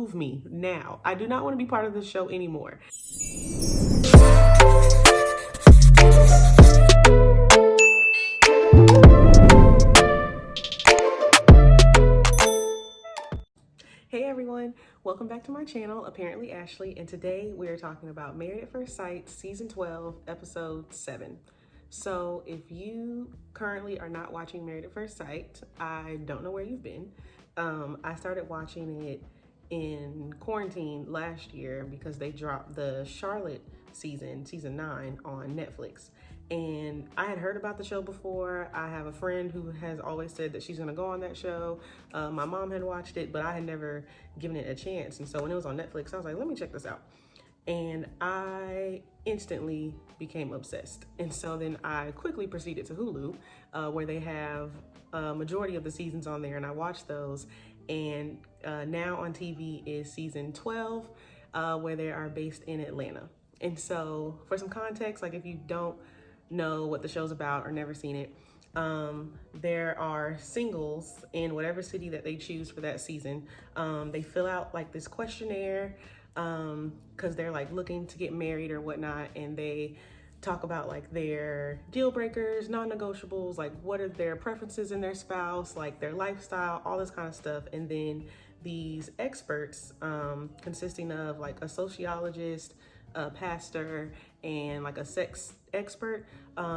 remove me now. I do not want to be part of this show anymore. Hey everyone, welcome back to my channel, Apparently Ashley, and today we are talking about Married at First Sight, Season 12, Episode 7. So if you currently are not watching Married at First Sight, I don't know where you've been. I started watching it in quarantine last year because they dropped the Charlotte season 9 on Netflix. And I had heard about the show before. I have a friend who has always said that she's gonna go on that show. My mom had watched it, but I had never given it a chance. And so when it was on Netflix, I was like, let me check this out. And I instantly became obsessed. And so then I quickly proceeded to Hulu, where they have a majority of the seasons on there, and I watched those. And now on TV is season 12, where they are based in Atlanta. And so for some context, like if you don't know what the show's about or never seen it, there are singles in whatever city that they choose for that season. They fill out like this questionnaire because they're like looking to get married or whatnot, and they talk about like their deal breakers, non-negotiables, like what are their preferences in their spouse, like their lifestyle, all this kind of stuff. And then these experts, consisting of like a sociologist, a pastor, and like a sex expert,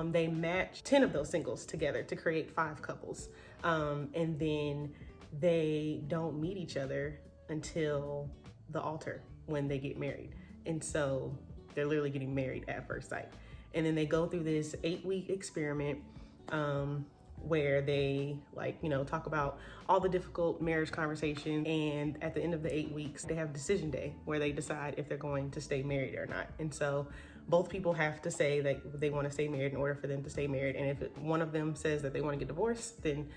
they match 10 of those singles together to create 5 couples. And then they don't meet each other until the altar when they get married. And so they're literally getting married at first sight. And then they go through this 8-week experiment where they talk about all the difficult marriage conversations. And at the end of the 8 weeks, they have decision day where they decide if they're going to stay married or not. And so both people have to say that they want to stay married in order for them to stay married. And if one of them says that they want to get divorced, then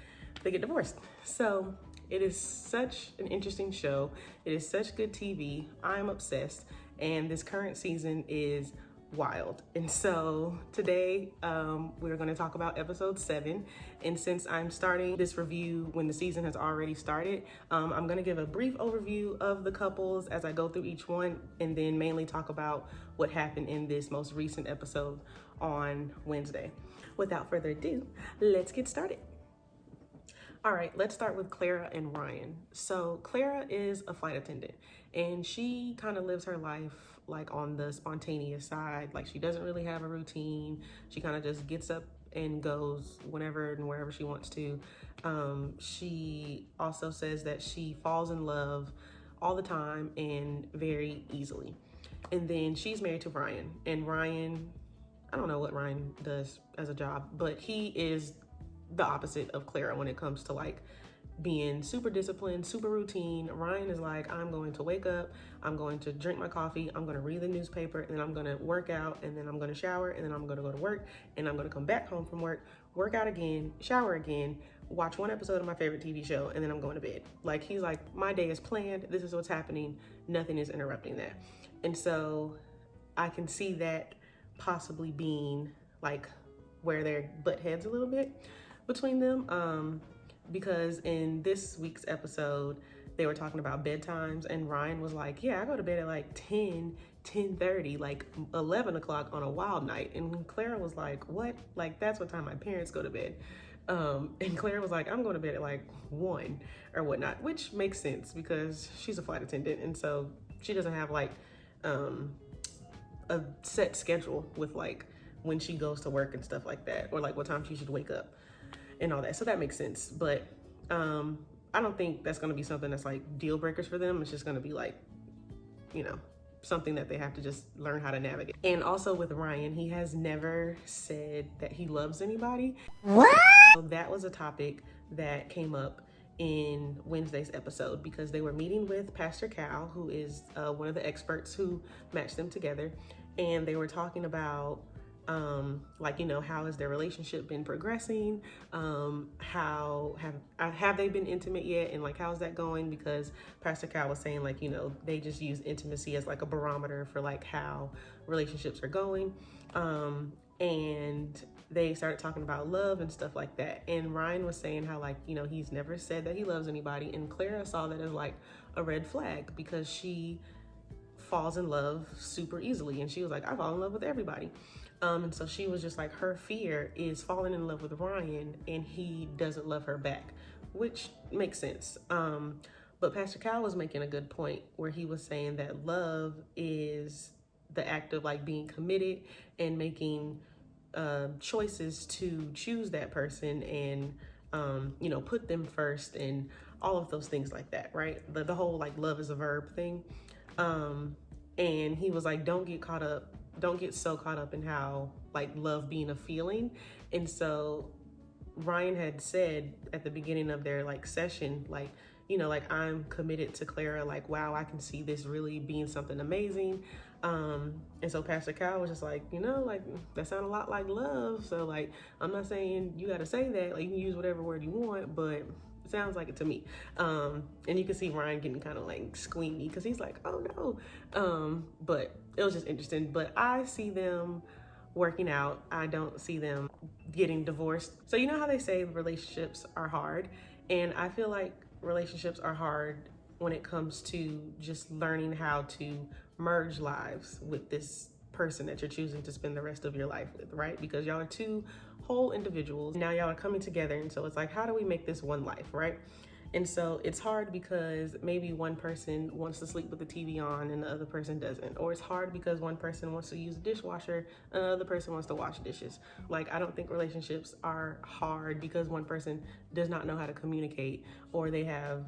they get divorced. So it is such an interesting show. It is such good TV. I'm obsessed. And this current season is wild. And so today we're going to talk about episode 7. And since I'm starting this review when the season has already started, I'm going to give a brief overview of the couples as I go through each one, and then mainly talk about what happened in this most recent episode on Wednesday. Without further ado, let's get started. All right, let's start with Clara and Ryan. So Clara is a flight attendant, and she kind of lives her life like on the spontaneous side. Like she doesn't really have a routine. She kind of just gets up and goes whenever and wherever she wants to. She also says that she falls in love all the time and very easily. And then she's married to Ryan, and Ryan, I don't know what Ryan does as a job, but he is the opposite of Clara when it comes to like being super disciplined, super routine. Ryan is like, I'm going to wake up, I'm going to drink my coffee, I'm going to read the newspaper, and then I'm going to work out, and then I'm going to shower, and then I'm going to go to work, and I'm going to come back home from work, work out again, shower again, watch one episode of my favorite TV show, and then I'm going to bed. Like he's like, my day is planned, this is what's happening, nothing is interrupting that. And so I can see that possibly being like where they butt heads a little bit between them, because in this week's episode they were talking about bedtimes, and Ryan was like, yeah, I go to bed at like 10:30, like 11 o'clock on a wild night. And Clara was like, what? Like that's what time my parents go to bed. And Clara was like, I'm going to bed at like 1 or whatnot, which makes sense because she's a flight attendant, and so she doesn't have like a set schedule with like when she goes to work and stuff like that, or like what time she should wake up and all that. So that makes sense. But I don't think that's going to be something that's like deal breakers for them. It's just going to be like, something that they have to just learn how to navigate. And also with Ryan, he has never said that he loves anybody. What? So that was a topic that came up in Wednesday's episode because they were meeting with Pastor Cal, who is one of the experts who matched them together. And they were talking about how has their relationship been progressing? How have they been intimate yet? And like, how's that going? Because Pastor Cal was saying like, they just use intimacy as like a barometer for like how relationships are going. And they started talking about love and stuff like that. And Ryan was saying how like, he's never said that he loves anybody. And Clara saw that as like, a red flag because she falls in love super easily. And she was like, I fall in love with everybody. And so she was just like, her fear is falling in love with Ryan and he doesn't love her back, which makes sense. But Pastor Cal was making a good point where he was saying that love is the act of like being committed and making choices to choose that person and, you know, put them first and all of those things like that, right? The whole like love is a verb thing. And he was like, don't get so caught up in how like love being a feeling. And so Ryan had said at the beginning of their like session, like, you know, like, I'm committed to Clara, like, wow, I can see this really being something amazing. And so Pastor Cal was just like, you know, like, that sounds a lot like love. So like, I'm not saying you got to say that, like, you can use whatever word you want, but it sounds like it to me. And you can see Ryan getting kind of like squeamy because he's like, oh no. But it was just interesting. But I see them working out. I don't see them getting divorced. So you know how they say relationships are hard? And I feel like relationships are hard when it comes to just learning how to merge lives with this person that you're choosing to spend the rest of your life with, right? Because y'all are two whole individuals. Now y'all are coming together. And so it's like, how do we make this one life, right? And so it's hard because maybe one person wants to sleep with the TV on and the other person doesn't. Or it's hard because one person wants to use the dishwasher and the other person wants to wash dishes. Like, I don't think relationships are hard because one person does not know how to communicate or they have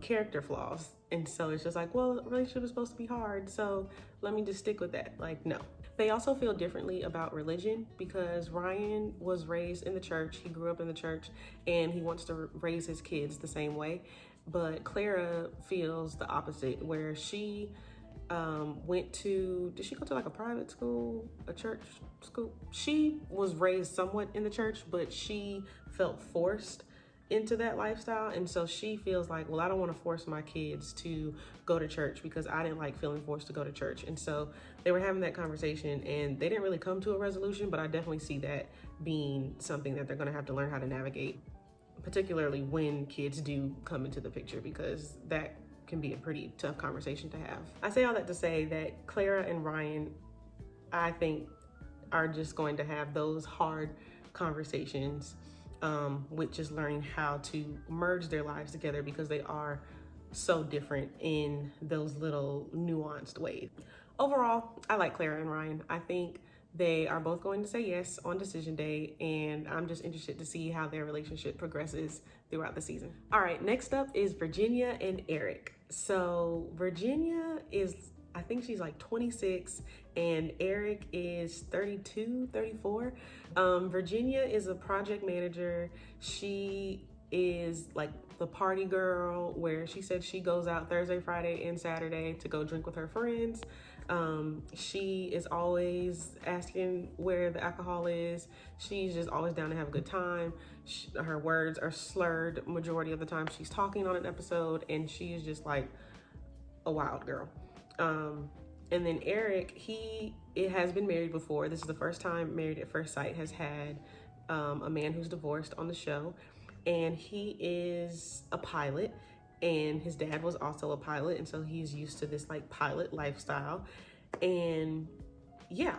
character flaws. And so it's just like, well, a relationship is supposed to be hard, so let me just stick with that. Like, no. They also feel differently about religion because Ryan was raised in the church. He grew up in the church and he wants to raise his kids the same way. But Clara feels the opposite, where she did she go to like a private school, a church school? She was raised somewhat in the church, but she felt forced into that lifestyle. And so she feels like, well, I don't want to force my kids to go to church because I didn't like feeling forced to go to church. And so they were having that conversation and they didn't really come to a resolution, but I definitely see that being something that they're going to have to learn how to navigate, particularly when kids do come into the picture, because that can be a pretty tough conversation to have. I say all that to say that Clara and Ryan, I think, are just going to have those hard conversations with just learning how to merge their lives together because they are so different in those little nuanced ways. Overall, I like Clara and Ryan. I think they are both going to say yes on decision day, and I'm just interested to see how their relationship progresses throughout the season. All right, next up is Virginia and Erik. So Virginia is, I think she's like 26 and Erik is 32, 34. Virginia is a project manager. She is like the party girl where she said she goes out Thursday, Friday, and Saturday to go drink with her friends. She is always asking where the alcohol is. She's just always down to have a good time. Her words are slurred majority of the time she's talking on an episode, and she is just like a wild girl. And then Erik, it has been married before. This is the first time Married at First Sight has had a man who's divorced on the show. And he is a pilot, and his dad was also a pilot. And so he's used to this like pilot lifestyle. And yeah,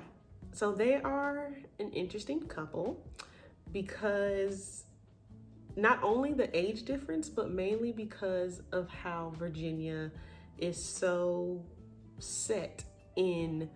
so they are an interesting couple because not only the age difference, but mainly because of how Virginia is so set in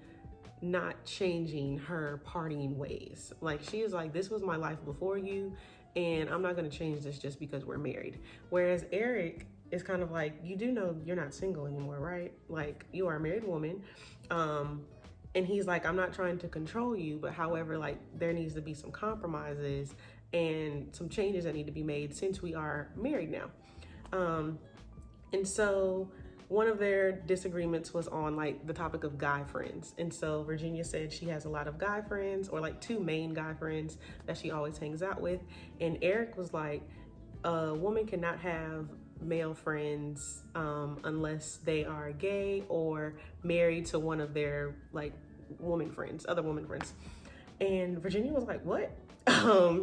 not changing her partying ways. Like, she is like, this was my life before you, and I'm not going to change this just because we're married. Whereas Erik is kind of like, you do know you're not single anymore, right? Like, you are a married woman. And he's like, I'm not trying to control you, but however, like, there needs to be some compromises and some changes that need to be made since we are married now. And so one of their disagreements was on like the topic of guy friends. And so Virginia said she has a lot of guy friends, or like two main guy friends that she always hangs out with. And Erik was like, a woman cannot have male friends unless they are gay or married to one of their like other woman friends. And Virginia was like, what?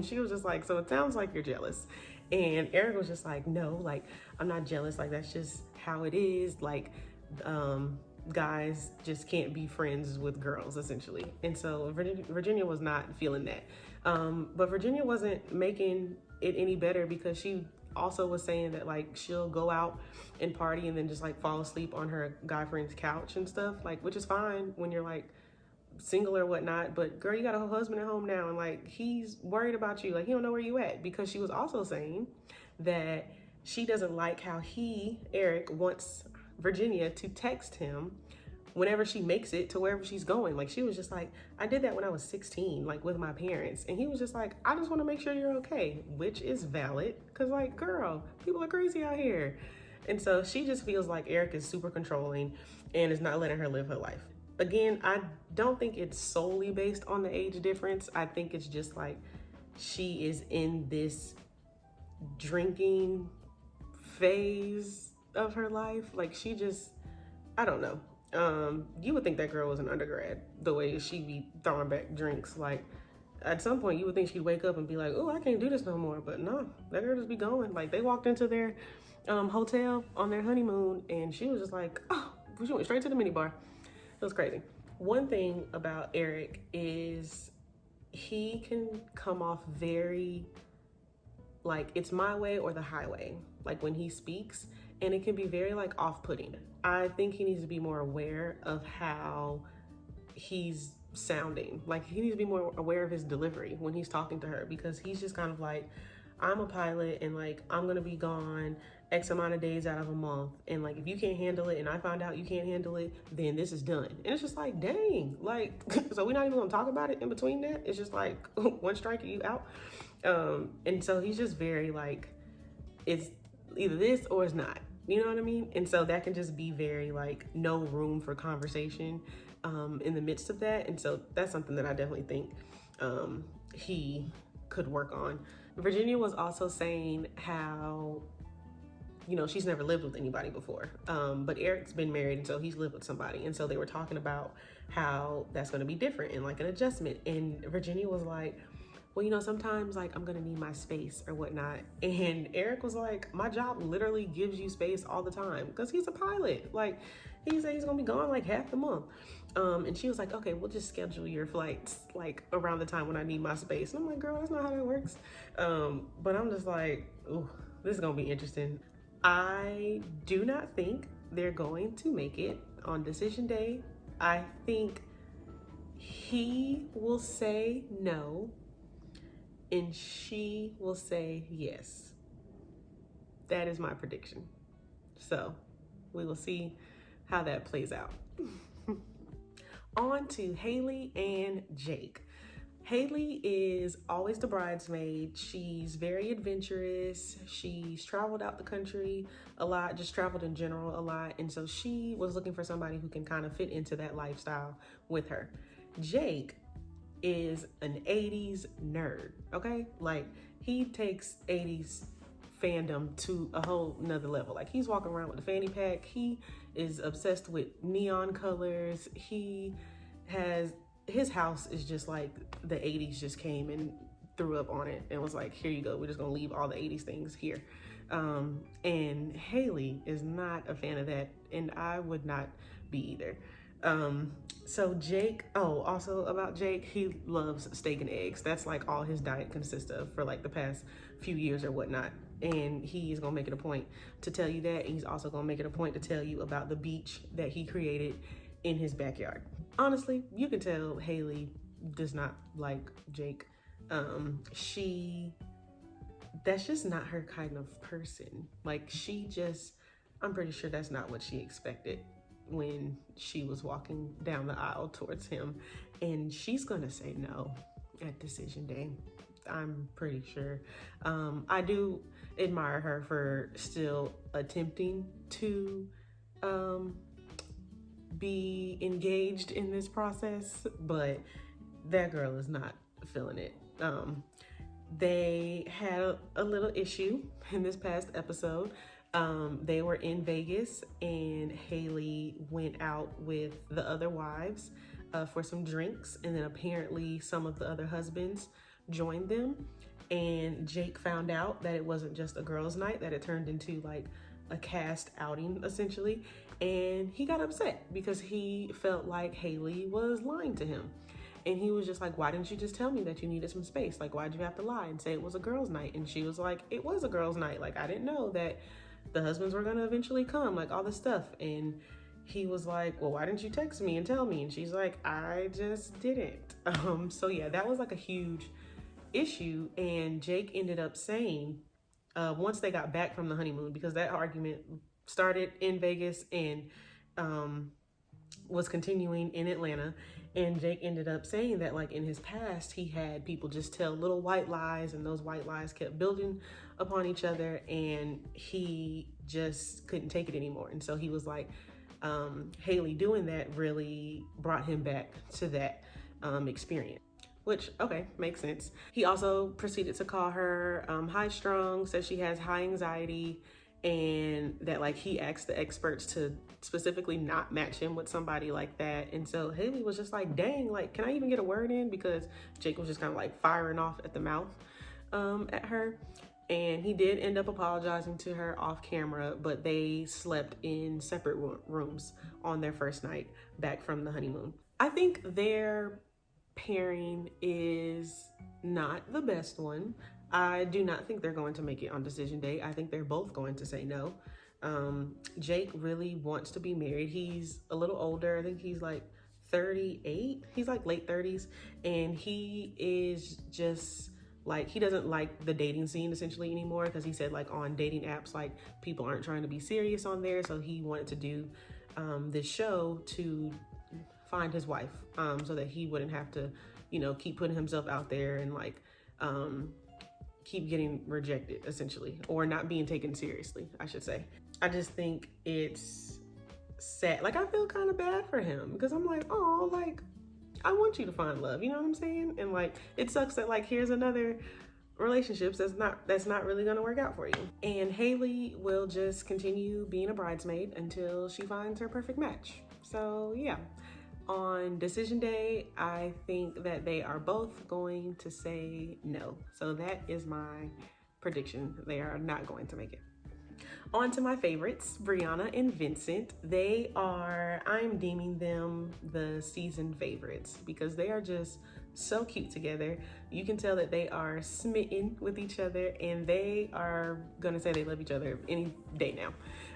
She was just like, so it sounds like you're jealous. And Erik was just like, no, like, I'm not jealous. Like, that's just how it is. Like, guys just can't be friends with girls, essentially. And so Virginia was not feeling that. But Virginia wasn't making it any better, because she also was saying that, like, she'll go out and party and then just like fall asleep on her guy friend's couch and stuff, like, which is fine when you're like single or whatnot, but girl, you got a whole husband at home now, and like, he's worried about you, like, he don't know where you at. Because she was also saying that she doesn't like how Erik wants Virginia to text him whenever she makes it to wherever she's going. Like, she was just like, I did that when I was 16, like with my parents. And he was just like, I just want to make sure you're okay, which is valid, because like, girl, people are crazy out here. And so she just feels like Erik is super controlling and is not letting her live her life. Again, I don't think it's solely based on the age difference. I think it's just like, she is in this drinking phase of her life. Like, she just, I don't know. You would think that girl was an undergrad, the way she be throwing back drinks. Like, at some point you would think she'd wake up and be like, oh, I can't do this no more. But no, that girl just be going. Like, they walked into their hotel on their honeymoon, and she was just like, oh, she went straight to the minibar. It was crazy. One thing about Erik is he can come off very like, it's my way or the highway, like when he speaks, and it can be very like off-putting. I think he needs to be more aware of how he's sounding. Like, he needs to be more aware of his delivery when he's talking to her, because he's just kind of like, I'm a pilot, and like, I'm gonna be gone X amount of days out of a month, and like, if you can't handle it and I find out you can't handle it, then this is done. And it's just like, dang, like, so we're not even gonna talk about it in between that. It's just like, one strike and you out. And so he's just very like, it's either this or it's not, you know what I mean? And so that can just be very like, no room for conversation in the midst of that. And so that's something that I definitely think he could work on. Virginia was also saying how, you know, she's never lived with anybody before, but Erik's been married, and so he's lived with somebody. And so they were talking about how that's going to be different and like an adjustment. And Virginia was like, well, you know, sometimes like, I'm gonna need my space or whatnot. And Erik was like, my job literally gives you space all the time, because he's a pilot. Like, he said he's gonna be gone like half the month. And she was like, okay, we'll just schedule your flights like around the time when I need my space. And I'm like, girl, that's not how that works. But I'm just like, ooh, this is gonna be interesting. I do not think they're going to make it on decision day. I think he will say no, and she will say yes. That is my prediction. So we will see how that plays out. On to Haley and Jake. Haley is always the bridesmaid. She's very adventurous. She's traveled out the country a lot, just traveled in general a lot. And so she was looking for somebody who can kind of fit into that lifestyle with her. Jake is an 80s nerd, okay? Like, he takes 80s fandom to a whole nother level. Like, he's walking around with a fanny pack. He is obsessed with neon colors. His house is just like the 80s just came and threw up on it and was like, here you go, we're just gonna leave all the 80s things here. And Haley is not a fan of that, and I would not be either. So Jake, also about Jake, he loves steak and eggs. That's like all his diet consists of for like the past few years or whatnot. And he's gonna make it a point to tell you that. He's also gonna make it a point to tell you about the beach that he created in his backyard. Honestly, you can tell Haley does not like Jake. That's just not her kind of person. Like, I'm pretty sure that's not what she expected when she was walking down the aisle towards him. And she's gonna say no at decision day. I'm pretty sure. I do admire her for still attempting to be engaged in this process, but that girl is not feeling it. They had a little issue in this past episode. They were in Vegas, and Haley went out with the other wives for some drinks, and then apparently some of the other husbands joined them. and Jake found out that it wasn't just a girls' night, that it turned into like a cast outing essentially, and he got upset because he felt like Haley was lying to him. And he was just like, why didn't you just tell me that you needed some space? Like, why'd you have to lie and say it was a girls' night? And she was like, it was a girls' night. Like, I didn't know that the husbands were gonna eventually come, like all this stuff. And he was like, well, why didn't you text me and tell me? And she's like, I just didn't. So yeah, that was like a huge issue. And Jake ended up saying, once they got back from the honeymoon, because that argument started in Vegas and was continuing in Atlanta. And Jake ended up saying that like in his past, he had people just tell little white lies, and those white lies kept building upon each other, and he just couldn't take it anymore. And so he was like, Haley doing that really brought him back to that experience. Which, okay, makes sense. He also proceeded to call her high strung, said she has high anxiety, and that like he asked the experts to specifically not match him with somebody like that. And so Haley was just like, dang, like, can I even get a word in? Because Jake was just kind of like firing off at the mouth at her. And he did end up apologizing to her off camera, but they slept in separate rooms on their first night back from the honeymoon. I think their pairing is not the best one. I do not think they're going to make it on decision day. I think they're both going to say no. Jake really wants to be married. He's a little older. I think he's like 38. He's like late 30s. And he is just like, he doesn't like the dating scene essentially anymore, because he said like on dating apps, like people aren't trying to be serious on there. So he wanted to do this show to find his wife, so that he wouldn't have to, you know, keep putting himself out there and like, keep getting rejected essentially, or not being taken seriously, I should say. I just think it's sad. Like, I feel kind of bad for him, because I'm like, oh, like, I want you to find love, you know what I'm saying? And like, it sucks that like, here's another relationships that's not really gonna work out for you. And Haley will just continue being a bridesmaid until she finds her perfect match. So yeah. On decision day, I think that they are both going to say no. So that is my prediction. They are not going to make it. On to my favorites, Briana and Vincent. I'm deeming them the season favorites because they are just so cute together. You can tell that they are smitten with each other, and they are gonna say they love each other any day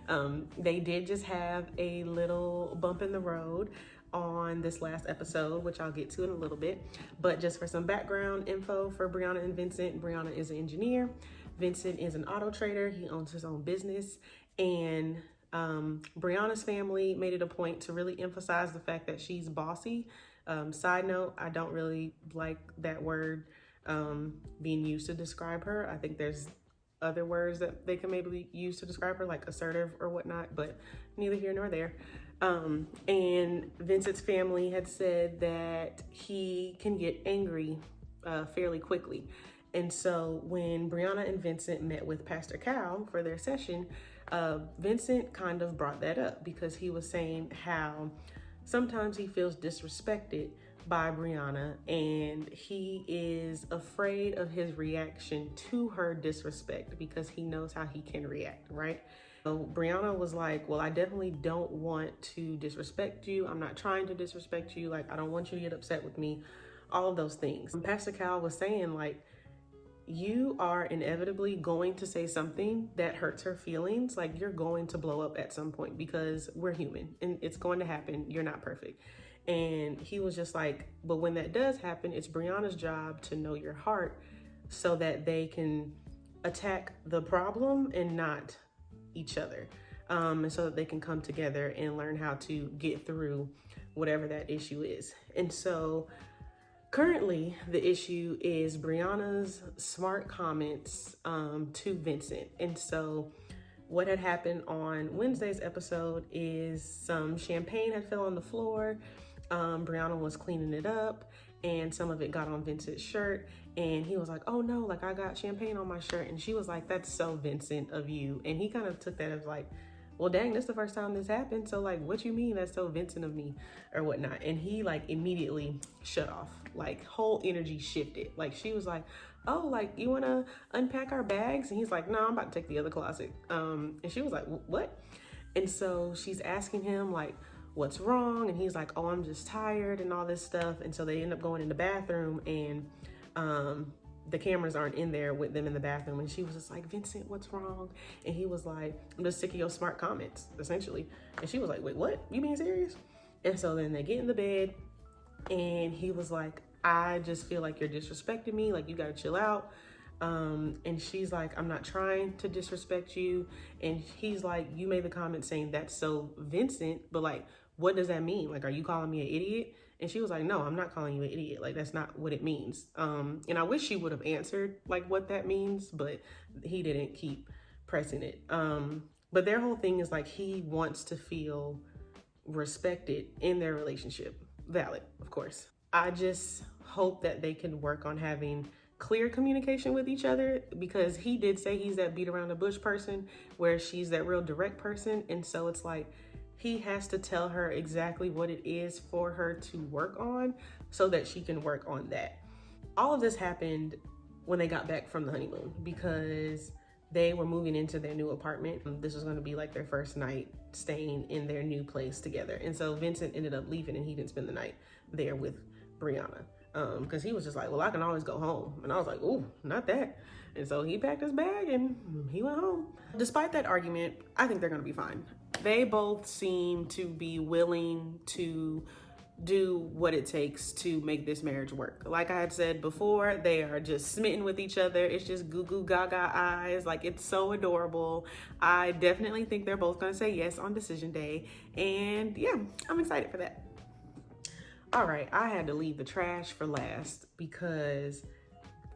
now. They did just have a little bump in the road on this last episode, which I'll get to in a little bit. But just for some background info for Briana and Vincent, Briana is an engineer. Vincent is an auto trader. He owns his own business. And Briana's family made it a point to really emphasize the fact that she's bossy. Side note, I don't really like that word being used to describe her. I think there's other words that they can maybe use to describe her, like assertive or whatnot, but neither here nor there. And Vincent's family had said that he can get angry fairly quickly. And so when Briana and Vincent met with Pastor Cal for their session, Vincent kind of brought that up because he was saying how sometimes he feels disrespected by Briana, and he is afraid of his reaction to her disrespect because he knows how he can react, right? So Briana was like, well, I definitely don't want to disrespect you. I'm not trying to disrespect you. Like, I don't want you to get upset with me, all of those things. And Pastor Cal was saying, like, you are inevitably going to say something that hurts her feelings. Like, you're going to blow up at some point because we're human and it's going to happen. You're not perfect. And he was just like, but when that does happen, it's Briana's job to know your heart so that they can attack the problem and not each other. And so that they can come together and learn how to get through whatever that issue is. And so currently the issue is Briana's smart comments to Vincent. And so what had happened on Wednesday's episode is some champagne had fell on the floor. Briana was cleaning it up and some of it got on Vincent's shirt, and he was like, oh no, like I got champagne on my shirt. And she was like, that's so Vincent of you. And he kind of took that as like, well, dang, this is the first time this happened. So like, what you mean that's so Vincent of me or whatnot? And he like immediately shut off, like whole energy shifted. Like she was like, oh, like, you want to unpack our bags? And he's like, no, I'm about to take the other closet. And she was like, what? And so she's asking him, like, what's wrong? And he's like, oh, I'm just tired and all this stuff. And so they end up going in the bathroom, and the cameras aren't in there with them in the bathroom. And she was just like, Vincent, what's wrong? And he was like, I'm just sick of your smart comments, essentially. And she was like, wait, what? You being serious? And so then they get in the bed, and he was like, I just feel like you're disrespecting me. Like, you gotta chill out. And she's like, I'm not trying to disrespect you. And he's like, you made the comment saying that's so Vincent, but like, what does that mean? Like, are you calling me an idiot? And she was like, no, I'm not calling you an idiot. Like, that's not what it means. And I wish she would have answered like what that means, but he didn't keep pressing it. But their whole thing is like, he wants to feel respected in their relationship. Valid, of course. I just hope that they can work on having clear communication with each other, because he did say he's that beat around the bush person, where she's that real direct person. And so it's like, he has to tell her exactly what it is for her to work on so that she can work on that. All of this happened when they got back from the honeymoon, because they were moving into their new apartment. This was going to be like their first night staying in their new place together. And so Vincent ended up leaving, and he didn't spend the night there with Briana, because he was just like, well, I can always go home. And I was like, ooh, not that. And so he packed his bag and he went home. Despite that argument, I think they're going to be fine. They both seem to be willing to do what it takes to make this marriage work. Like I had said before, they are just smitten with each other. It's just goo goo gaga eyes. Like, it's so adorable. I definitely think they're both going to say yes on decision day. And yeah, I'm excited for that. All right, I had to leave the trash for last, because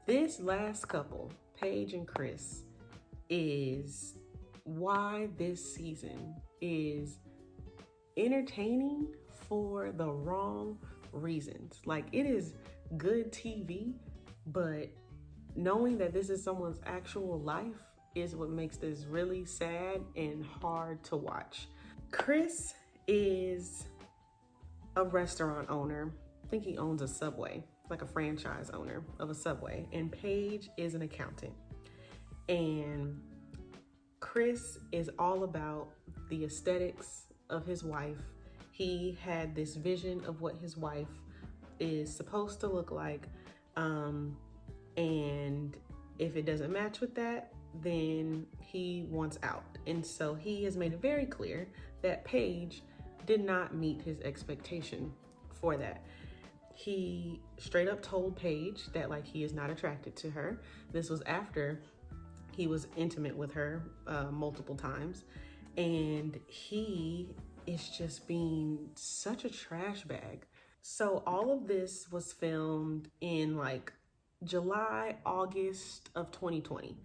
this last couple, Paige and Chris, is why this season is entertaining for the wrong reasons. Like, it is good TV, but knowing that this is someone's actual life is what makes this really sad and hard to watch. Chris is a restaurant owner. I think he owns a Subway, like a franchise owner of a Subway. And Paige is an accountant. And Chris is all about the aesthetics of his wife. He had this vision of what his wife is supposed to look like. And if it doesn't match with that, then he wants out. And so he has made it very clear that Paige did not meet his expectation for that. He straight up told Paige that like he is not attracted to her. This was after he was intimate with her multiple times. And he is just being such a trash bag. So all of this was filmed in like July, August of 2020.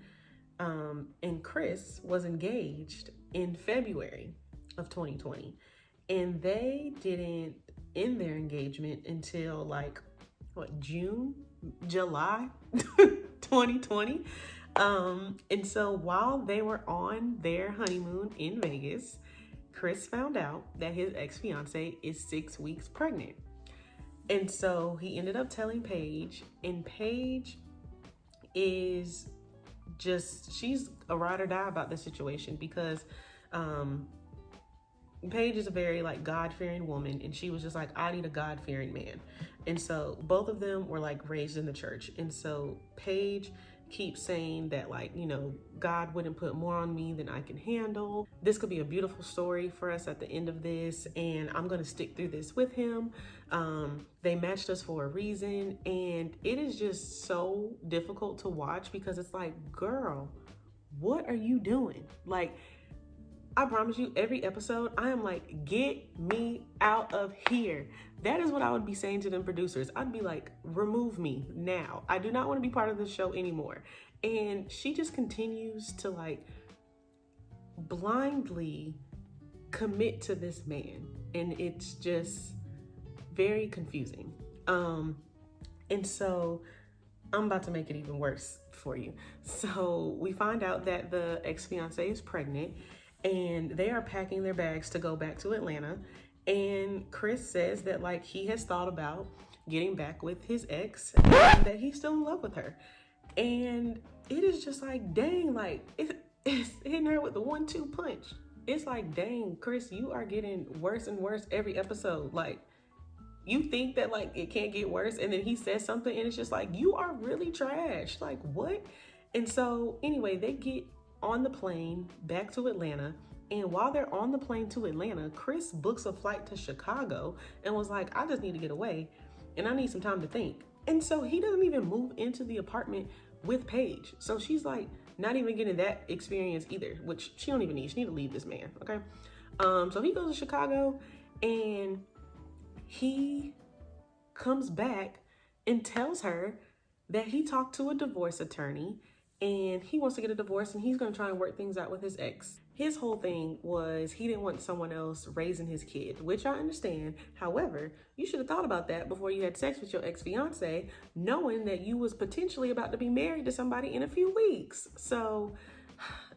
And Chris was engaged in February of 2020. And they didn't end their engagement until like, what, July 2020. And so while they were on their honeymoon in Vegas, Chris found out that his ex-fiance is 6 weeks pregnant. And so he ended up telling Paige, and Paige is just, she's a ride or die about the situation, because Paige is a very like God-fearing woman, and she was just like, I need a God-fearing man. And so both of them were like raised in the church. And so Paige keeps saying that like, you know, God wouldn't put more on me than I can handle. This could be a beautiful story for us at the end of this, and I'm gonna stick through this with him. They matched us for a reason, and it is just so difficult to watch, because it's like, girl, what are you doing? Like, I promise you, every episode, I am like, get me out of here. That is what I would be saying to them producers. I'd be like, remove me now. I do not want to be part of this show anymore. And she just continues to like blindly commit to this man. And it's just very confusing. And so I'm about to make it even worse for you. So we find out that the ex-fiance is pregnant, and they are packing their bags to go back to Atlanta. And Chris says that like he has thought about getting back with his ex, and that he's still in love with her. And it is just like, dang, like it's hitting her with the 1-2 punch. It's like, dang, Chris, you are getting worse and worse every episode. Like, you think that like it can't get worse, and then he says something and it's just like, you are really trash. Like, what? And so anyway, they get on the plane back to Atlanta. And while they're on the plane to Atlanta, Chris books a flight to Chicago and was like, I just need to get away and I need some time to think. And so he doesn't even move into the apartment with Paige. So she's like not even getting that experience either, which she don't even need. She need to leave this man, okay? So he goes to Chicago and he comes back and tells her that he talked to a divorce attorney and he wants to get a divorce and he's going to try and work things out with his ex. His whole thing was he didn't want someone else raising his kid, which I understand. However, you should have thought about that before you had sex with your ex-fiance, knowing that you was potentially about to be married to somebody in a few weeks. So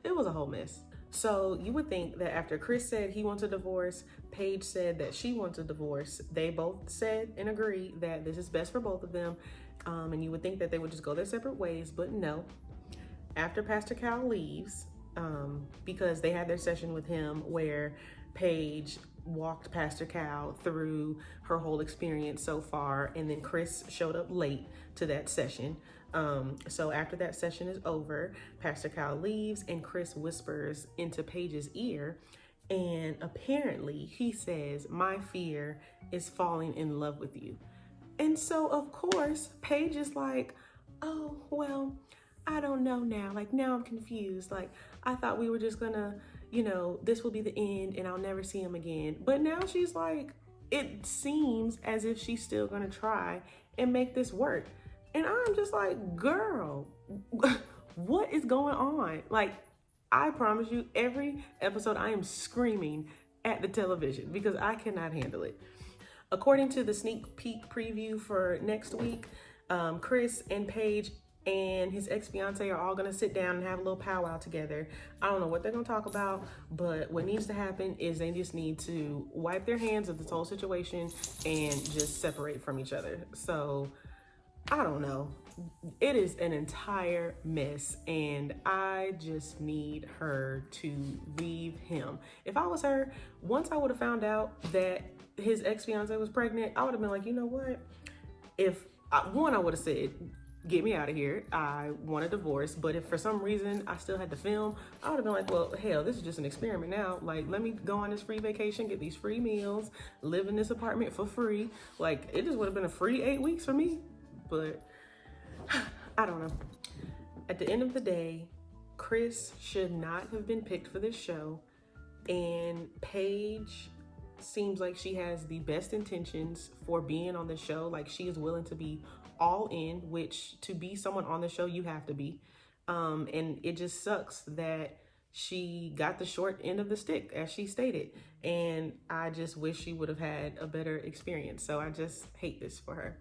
it was a whole mess. So you would think that after Chris said he wants a divorce, Paige said that she wants a divorce. They both said and agreed that this is best for both of them. And you would think that they would just go their separate ways, but no. After Pastor Cal leaves, because they had their session with him where Paige walked Pastor Cal through her whole experience so far, and then Chris showed up late to that session. So after that session is over, Pastor Cal leaves and Chris whispers into Paige's ear, and apparently he says, my fear is falling in love with you. And so of course, Paige is like, oh, well, I don't know now. Like, now I'm confused. Like, I thought we were just gonna, this will be the end and I'll never see him again. But now she's like, it seems as if she's still gonna try and make this work. And I'm just like, girl, what is going on? Like, I promise you, every episode I am screaming at the television because I cannot handle it. According to the sneak peek preview for next week, Chris and Paige and his ex-fiance are all gonna sit down and have a little powwow together. I don't know what they're gonna talk about, but what needs to happen is they just need to wipe their hands of this whole situation and just separate from each other. So I don't know. It is an entire mess and I just need her to leave him. If I was her, once I would have found out that his ex-fiance was pregnant, I would have been like, you know what? I would have said, get me out of here. I want a divorce. But if for some reason I still had to film, I would have been like, well, hell, this is just an experiment now. Like, let me go on this free vacation, get these free meals, live in this apartment for free. Like, it just would have been a free 8 weeks for me. But I don't know. At the end of the day, Chris should not have been picked for this show. And Paige seems like she has the best intentions for being on the show. Like, she is willing to be all in, which to be someone on the show, you have to be. And it just sucks that she got the short end of the stick, as she stated. And I just wish she would have had a better experience. So I just hate this for her.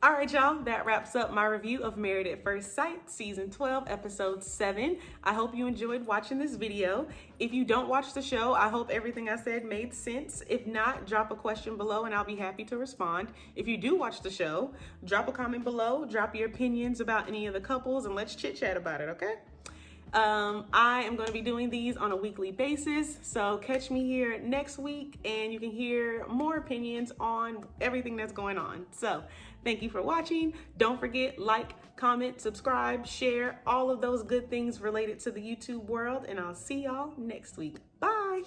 All right, y'all, that wraps up my review of Married at First Sight, Season 12, Episode 7. I hope you enjoyed watching this video. If you don't watch the show, I hope everything I said made sense. If not, drop a question below and I'll be happy to respond. If you do watch the show, drop a comment below, drop your opinions about any of the couples, and let's chit chat about it, okay? I am going to be doing these on a weekly basis, so catch me here next week and you can hear more opinions on everything that's going on. So thank you for watching. Don't forget, like, comment, subscribe, share, all of those good things related to the YouTube world, and I'll see y'all next week. Bye.